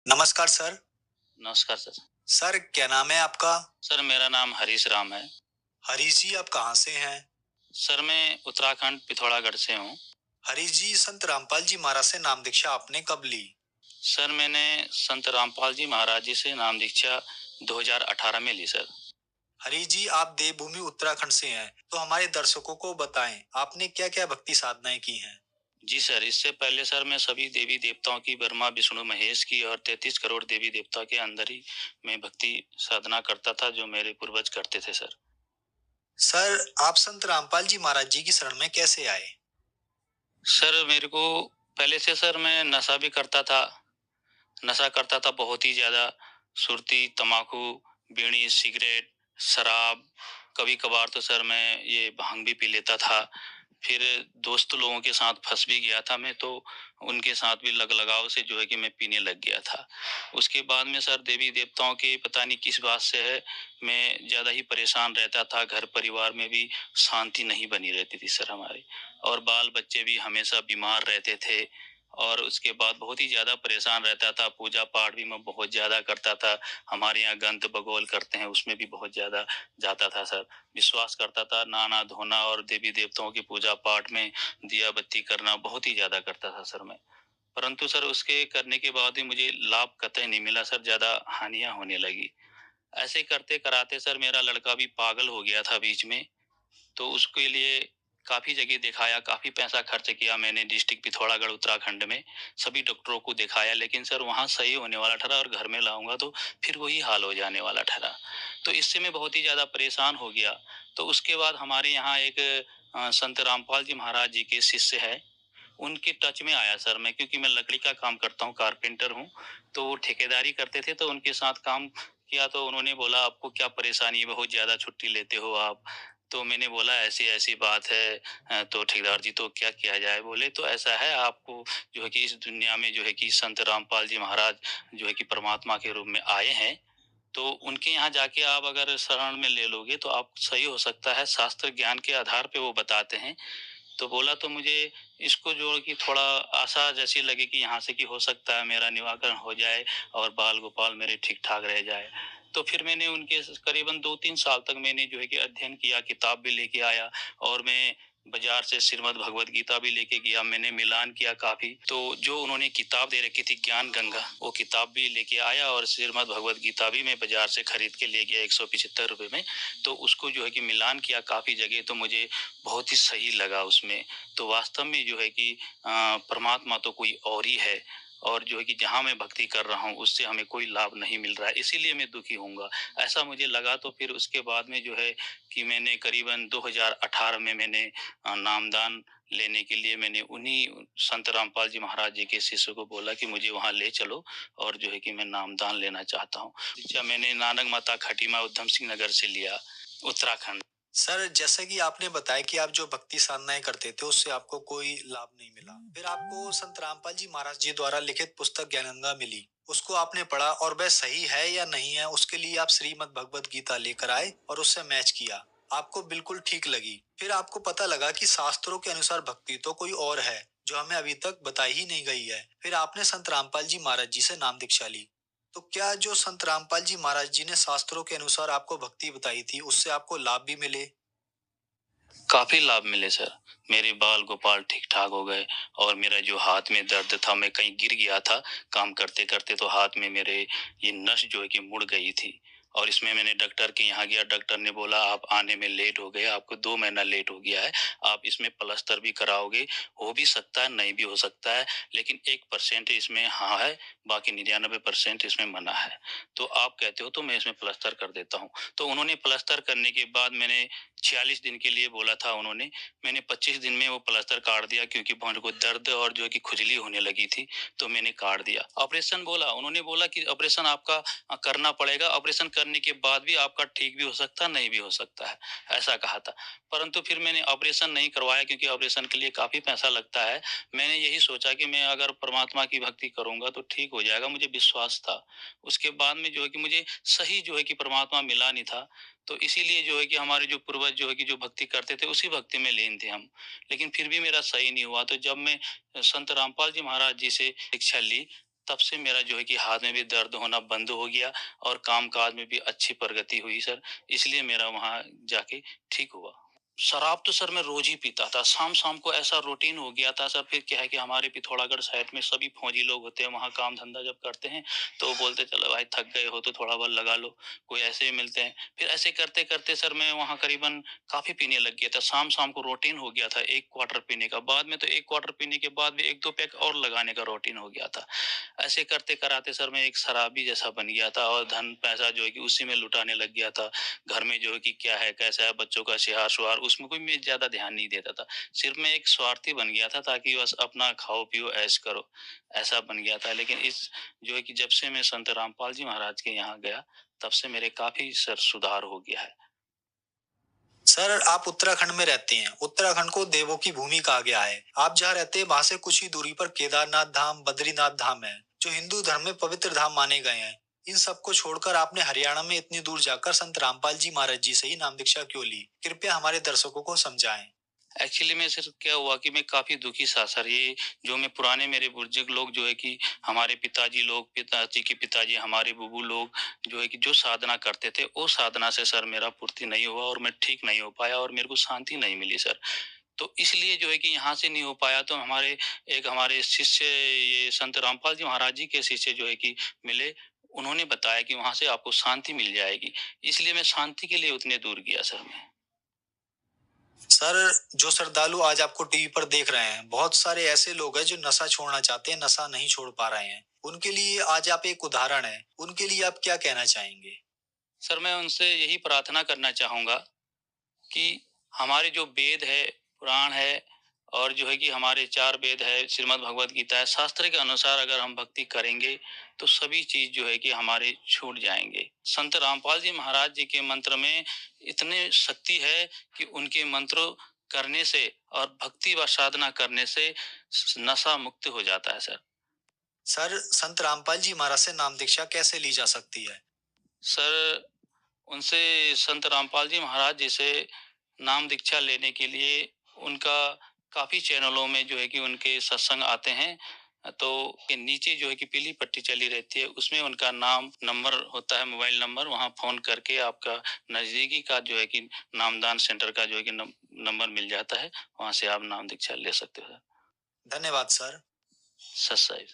नमस्कार सर। नमस्कार sir. Sir क्या नाम है आपका? सर मेरा नाम हरीश राम है। हरीश जी आप कहाँ से हैं? सर मैं उत्तराखंड पिथौरागढ़ से हूँ। हरीश जी संत रामपाल जी महाराज से नाम दीक्षा आपने कब ली? सर मैंने संत रामपाल जी महाराज जी से नाम दीक्षा 2018 में ली सर। हरीश जी आप देवभूमि उत्तराखंड से हैं, तो हमारे दर्शकों को बताएं आपने क्या क्या भक्ति साधनाएं की हैं? जी सर, इससे पहले सर मैं सभी देवी देवताओं की ब्रह्मा विष्णु महेश की और 33 करोड़ देवी देवता के अंदर ही मैं भक्ति साधना करता था जो मेरे पूर्वज करते थे सर। सर आप संत रामपाल जी महाराज जी की शरण में कैसे आए? सर मेरे को पहले से सर मैं नशा भी करता था। नशा करता था बहुत ही ज़्यादा। सुरती, तम्बाकू, बीड़ी, सिगरेट, शराब, कभी-कभार तो सर मैं ये भांग भी पी लेता था। फिर दोस्त लोगों के साथ फँस भी गया था मैं, तो उनके साथ भी लगाव से जो है कि मैं पीने लग गया था। उसके बाद में सर देवी-देवताओं के पता नहीं किस बात से है, मैं ज़्यादा ही परेशान रहता था। घर परिवार में भी शांति नहीं बनी रहती थी सर हमारी, और बाल-बच्चे भी हमेशा बीमार रहते थे। और उसके बाद बहुत ही ज़्यादा परेशान रहता था। पूजा-पाठ भी मैं बहुत ज़्यादा करता था। हमारे यहाँ गंत बगौल करते हैं, उसमें भी बहुत ज़्यादा जाता था सर। विश्वास करता था, नहाना-धोना और देवी-देवताओं की पूजा-पाठ में दिया बत्ती करना बहुत ही ज़्यादा करता था सर मैं। परंतु सर उसके करने के बाद भी मुझे लाभ कतई नहीं मिला सर, ज़्यादा हानियाँ होने लगी। ऐसे करते-कराते सर मेरा लड़का भी पागल हो गया था बीच में। तो उसके लिए काफ़ी जगह दिखाया, काफ़ी पैसा खर्च किया मैंने डिस्ट्रिक्ट पिथौरागढ़ उत्तराखंड में, सभी डॉक्टरों को दिखाया, लेकिन सर वहाँ सही होने वाला ठहरा और घर में लाऊँगा तो फिर वही हाल हो जाने वाला ठहरा। तो इससे मैं बहुत ही ज़्यादा परेशान हो गया। तो उसके बाद हमारे यहाँ एक संत रामपाल जी महाराज जी के शिष्य हैं, उनके टच में आया सर मैं, क्योंकि मैं लकड़ी का काम करता हूँ, कारपेंटर हूँ। तो वो ठेकेदारी करते थे, तो उनके साथ काम किया, तो उन्होंने बोला आपको क्या परेशानी है, बहुत ज़्यादा छुट्टी लेते हो आप। तो मैंने बोला ऐसी-ऐसी बात है। तो ठेकेदार जी तो क्या किया जाए? बोले तो ऐसा है, आपको जो है कि इस दुनिया में जो है कि संत रामपाल जी महाराज जो है कि परमात्मा के रूप में आए हैं, तो उनके यहाँ जाके आप अगर शरण में ले लोगे तो आप सही हो सकता है, शास्त्र ज्ञान के आधार पे वो बताते हैं। तो बोला तो मुझे इसको जो है कि थोड़ा आशा जैसी लगी कि यहाँ से कि हो सकता है मेरा निराकरण हो जाए और बाल-गोपाल मेरे ठीक-ठाक रह जाए। तो फिर मैंने उनके करीबन 2-3 साल तक मैंने जो है कि अध्ययन किया, किताब भी लेके आया, और मैं बाज़ार से श्रीमद् भगवद गीता भी लेके गया, मैंने मिलान किया काफ़ी। तो जो उन्होंने किताब दे रखी थी ज्ञान गंगा, वो किताब भी लेके आया और श्रीमद् भगवद गीता भी मैं बाज़ार से खरीद के ले गया ₹175 में। तो उसको जो है कि मिलान किया काफ़ी जगह, तो मुझे बहुत ही सही लगा उसमें। तो वास्तव में जो है कि परमात्मा तो कोई और ही है, और जो है कि जहाँ मैं भक्ति कर रहा हूँ उससे हमें कोई लाभ नहीं मिल रहा है, इसीलिए मैं दुखी होऊँगा, ऐसा मुझे लगा। तो फिर उसके बाद में जो है कि मैंने करीबन 2018 में मैंने नामदान लेने के लिए मैंने उन्हीं संत रामपाल जी महाराज जी के शिष्य को बोला कि मुझे वहाँ ले चलो, और जो है कि मैं नामदान लेना चाहता हूँ। दीक्षा मैंने नानक माता खटीमा उधम सिंह नगर से लिया, उत्तराखंड। सर जैसे कि आपने बताया कि आप जो भक्ति साधनाएं करते थे उससे आपको कोई लाभ नहीं मिला, फिर आपको संत रामपाल जी महाराज जी द्वारा लिखित पुस्तक ज्ञानगंगा मिली, उसको आपने पढ़ा और वह सही है या नहीं है उसके लिए आप श्रीमद् भगवत गीता लेकर आए और उससे मैच किया, आपको बिल्कुल ठीक लगी, फिर आपको पता लगा कि शास्त्रों के अनुसार भक्ति तो कोई और है जो हमें अभी तक बताई ही नहीं गई है, फिर आपने संत रामपाल जी महाराज जी से नाम दीक्षा ली। तो क्या जो संत रामपाल जी महाराज जी ने शास्त्रों के अनुसार आपको भक्ति बताई थी उससे आपको लाभ भी मिले? काफ़ी लाभ मिले सर। मेरे बाल-गोपाल ठीक-ठाक हो गए, और मेरा जो हाथ में दर्द था, मैं कहीं गिर गया था काम करते-करते, तो हाथ में मेरे ये नस जो है कि मुड़ गई थी, और इसमें मैंने डॉक्टर के यहाँ गया, डॉक्टर ने बोला आप आने में लेट हो गए, आपको 2 महीना लेट हो गया है, आप इसमें प्लास्टर भी कराओगे, हो भी सकता है, नहीं भी हो सकता है, लेकिन 1% इसमें हाँ है, बाकी 99% इसमें मना है। तो आप कहते हो तो मैं इसमें प्लास्टर कर देता हूँ। तो उन्होंने प्लास्टर करने के बाद मैंने 46 दिन के लिए बोला था उन्होंने, मैंने 25 दिन में वो प्लास्टर काट दिया, क्योंकि मेरे को दर्द और जो है कि खुजली होने लगी थी, तो मैंने काट दिया। ऑपरेशन बोला, उन्होंने बोला कि ऑपरेशन आपका करना पड़ेगा, ऑपरेशन करने के बाद भी आपका ठीक भी हो सकता है, नहीं भी हो सकता है, ऐसा कहा था। परंतु फिर मैंने ऑपरेशन नहीं करवाया, क्योंकि ऑपरेशन के लिए काफ़ी पैसा लगता है। मैंने यही सोचा कि मैं अगर परमात्मा की भक्ति करूँगा तो ठीक हो जाएगा, मुझे विश्वास था। उसके बाद में जो है कि मुझे सही जो है कि परमात्मा मिला नहीं था, तो इसीलिए जो है कि हमारे जो पूर्वज जो है कि जो भक्ति करते थे उसी भक्ति में लीन थे हम। लेकिन फिर भी मेरा सही नहीं हुआ, तो जब मैं संत रामपाल जी महाराज जी से दीक्षा ली, तब से मेरा जो है कि हाथ में भी दर्द होना बंद हो गया और काम-काज में भी अच्छी प्रगति हुई सर, इसलिए मेरा वहाँ जाके ठीक हुआ। शराब तो सर मैं रोज़ ही पीता था, शाम-शाम को ऐसा रूटीन हो गया था सर, फिर क्या है कि हमारे पिथौरागढ़ साइड में सभी फौजी लोग होते हैं, वहाँ काम-धंधा जब करते हैं, तो वो बोलते चलो भाई थक गए हो तो थोड़ा बहुत लगा लो, कोई ऐसे ही मिलते हैं। फिर ऐसे करते-करते सर मैं वहाँ करीबन काफ़ी पीने लग गया था, शाम-शाम को रूटीन हो गया था 1 क्वार्टर पीने का, बाद में तो 1 क्वार्टर पीने के बाद भी 1-2 पैक और लगाने का रूटीन हो गया था। ऐसे करते-कराते सर मैं एक शराबी जैसा बन गया था और धन-पैसा जो है कि उसी में लुटाने लग गया था। घर में जो है कि क्या है, कैसा है, बच्चों का सिहार-सुहार उसमें कोई मैं ज़्यादा ध्यान नहीं देता था। सिर्फ़ मैं एक स्वार्थी बन गया था ताकि बस अपना खाओ-पियो, ऐश करो, ऐसा बन गया था। लेकिन इस जो है कि जब से मैं संत रामपाल जी महाराज के यहाँ गया, तब से मेरे काफ़ी सर सुधार हो गया है। सर, आप उत्तराखंड में रहते हैं। उत्तराखंड को देवों की भूमि कहा गया है। आप जहाँ रहते हैं वहां से कुछ ही दूरी पर केदारनाथ धाम, बद्रीनाथ धाम है, जो हिंदू धर्म में पवित्र धाम माने गए हैं। इन सबको छोड़कर आपने हरियाणा में इतनी दूर जाकर संत रामपाल जी महाराज जी से ही नाम दीक्षा क्यों ली? कृपया हमारे दर्शकों को समझाएं। एक्चुअली में सर क्या हुआ कि मैं काफ़ी दुखी था सर, ये जो मैं पुराने मेरे बुजुर्ग लोग जो है कि हमारे पिताजी लोग, पिताजी के पिताजी, हमारे बुबू लोग जो है कि जो साधना करते थे, वो साधना से सर मेरा पूर्ति नहीं हुआ और मैं ठीक नहीं हो पाया और मेरे को शांति नहीं मिली सर। तो इसलिए जो है कि यहाँ से नहीं हो पाया तो हमारे शिष्य ये संत रामपाल जी महाराज जी के शिष्य जो है कि मिले, उन्होंने बताया कि वहाँ से आपको शांति मिल जाएगी। इसलिए मैं शांति के लिए उतने दूर गया सर मैं। सर, जो श्रद्धालु आज आपको टीवी पर देख रहे हैं, बहुत सारे ऐसे लोग हैं जो नशा छोड़ना चाहते हैं, नशा नहीं छोड़ पा रहे हैं। उनके लिए आज आप एक उदाहरण हैं। उनके लिए आप क्या कहना चाहेंगे? सर मैं उनसे यही प्रार्थना करना चाहूँगा कि हमारे जो वेद है, पुराण है और जो है कि हमारे 4 वेद है, श्रीमद् भगवत गीता है, शास्त्र के अनुसार अगर हम भक्ति करेंगे, तो सभी चीज़ जो है कि हमारे छूट जाएँगे। संत रामपाल जी महाराज जी के मंत्र में इतनी शक्ति है कि उनके मंत्र करने से और भक्ति व साधना करने से नशा मुक्त हो जाता है सर। सर, संत रामपाल जी महाराज से नाम दीक्षा कैसे ली जा सकती है? सर, उनसे संत रामपाल जी महाराज जी से नाम दीक्षा लेने के लिए उनका काफ़ी चैनलों में जो है कि उनके सत्संग आते हैं। तो के नीचे जो है कि पीली पट्टी चली रहती है, उसमें उनका नाम, नंबर होता है, मोबाइल नंबर, वहाँ फ़ोन करके आपका नज़दीकी का जो है कि नामदान सेंटर का जो है कि नंबर मिल जाता है, वहाँ से आप नाम दीक्षा ले सकते हो। धन्यवाद सर। सत साहिब।